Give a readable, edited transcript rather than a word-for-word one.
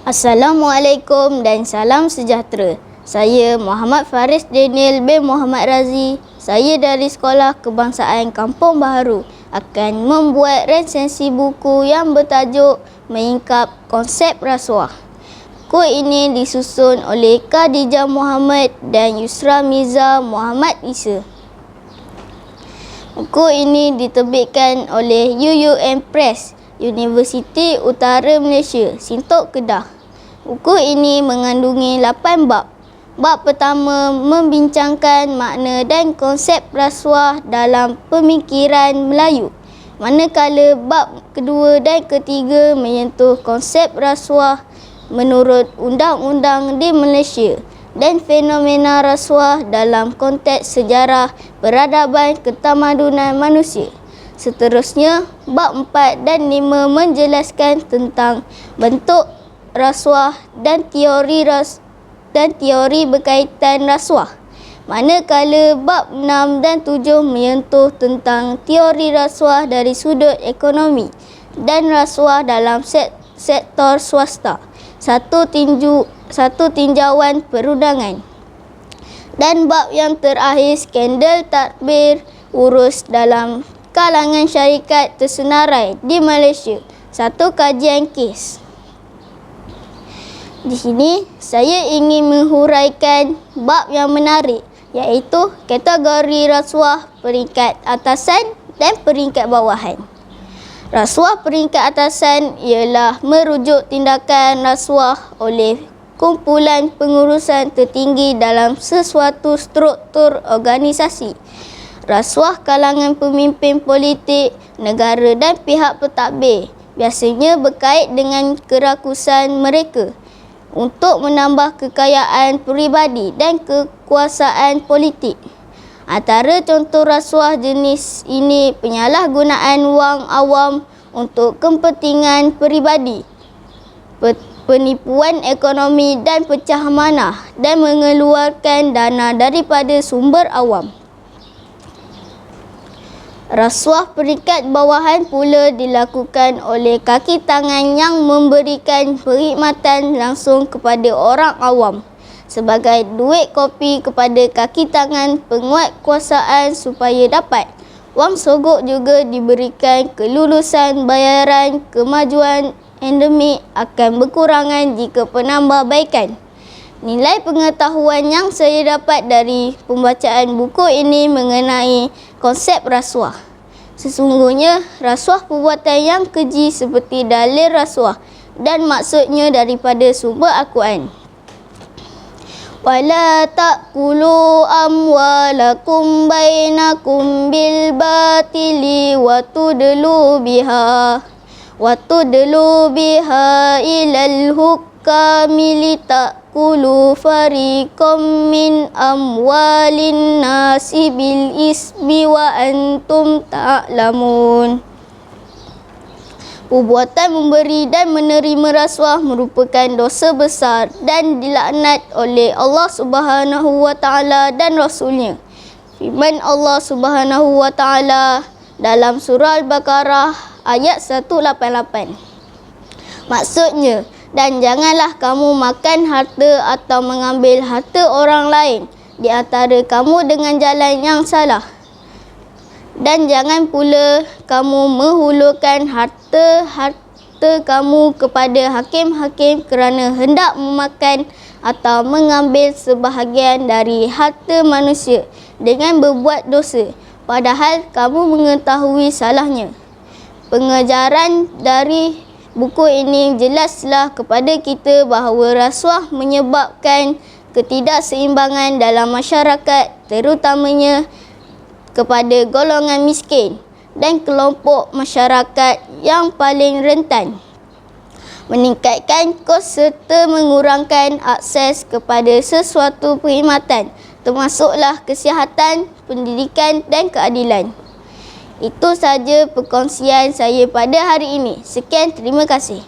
Assalamualaikum dan salam sejahtera. Saya Muhammad Faris Daniel bin Muhammad Razi. Saya dari Sekolah Kebangsaan Kampung Baharu akan membuat resensi buku yang bertajuk Menyingkap Konsep Rasuah. Buku ini disusun oleh Khadijah Muhammad dan Yusra Miza Muhammad Isa. Buku ini diterbitkan oleh UUM Press, Universiti Utara Malaysia, Sintok, Kedah. Buku ini mengandungi 8 bab. Bab pertama membincangkan makna dan konsep rasuah dalam pemikiran Melayu, manakala bab kedua dan ketiga menyentuh konsep rasuah menurut undang-undang di Malaysia dan fenomena rasuah dalam konteks sejarah peradaban ketamadunan manusia. Seterusnya, bab 4 dan 5 menjelaskan tentang bentuk rasuah dan teori berkaitan rasuah. Manakala bab 6 dan 7 menyentuh tentang teori rasuah dari sudut ekonomi dan rasuah dalam sektor swasta, satu tinjauan perundangan. Dan bab yang terakhir, skandal tadbir urus dalam kalangan syarikat tersenarai di Malaysia, satu kajian kes. Di sini saya ingin menghuraikan bab yang menarik, iaitu kategori rasuah peringkat atasan dan peringkat bawahan. Rasuah peringkat atasan ialah merujuk tindakan rasuah oleh kumpulan pengurusan tertinggi dalam sesuatu struktur organisasi. Rasuah kalangan pemimpin politik, negara dan pihak pentadbir biasanya berkait dengan kerakusan mereka untuk menambah kekayaan peribadi dan kekuasaan politik. Antara contoh rasuah jenis ini penyalahgunaan wang awam untuk kepentingan peribadi, penipuan ekonomi dan pecah manah, dan mengeluarkan dana daripada sumber awam. Rasuah peringkat bawahan pula dilakukan oleh kaki tangan yang memberikan perkhidmatan langsung kepada orang awam sebagai duit kopi kepada kaki tangan penguat kuasaan supaya dapat. Wang sogok juga diberikan kelulusan bayaran. Kemajuan endemik akan berkurangan jika penambahbaikan. Nilai pengetahuan yang saya dapat dari pembacaan buku ini mengenai konsep rasuah. Sesungguhnya, rasuah perbuatan yang keji seperti dalil rasuah dan maksudnya daripada sumber Al-Quran. Wala ta'kulu amwalakum bainakum bil batili wa tudlu biha ilal hukami ta'kulu fariqam min amwalin nasi bil ismi wa antum ta'lamun. Perbuatan memberi dan menerima rasuah merupakan dosa besar dan dilaknat oleh Allah Subhanahu wa taala dan Rasulnya. Firman Allah Subhanahu wa taala dalam surah Al-Baqarah ayat 188. Maksudnya, dan janganlah kamu makan harta atau mengambil harta orang lain di antara kamu dengan jalan yang salah. Dan jangan pula kamu menghulurkan harta kamu kepada hakim-hakim kerana hendak memakan atau mengambil sebahagian dari harta manusia dengan berbuat dosa, padahal kamu mengetahui salahnya. Pengajaran dari buku ini jelaslah kepada kita bahawa rasuah menyebabkan ketidakseimbangan dalam masyarakat, terutamanya kepada golongan miskin dan kelompok masyarakat yang paling rentan, meningkatkan kos serta mengurangkan akses kepada sesuatu perkhidmatan, termasuklah kesihatan, pendidikan dan keadilan. Itu saja perkongsian saya pada hari ini. Sekian, terima kasih.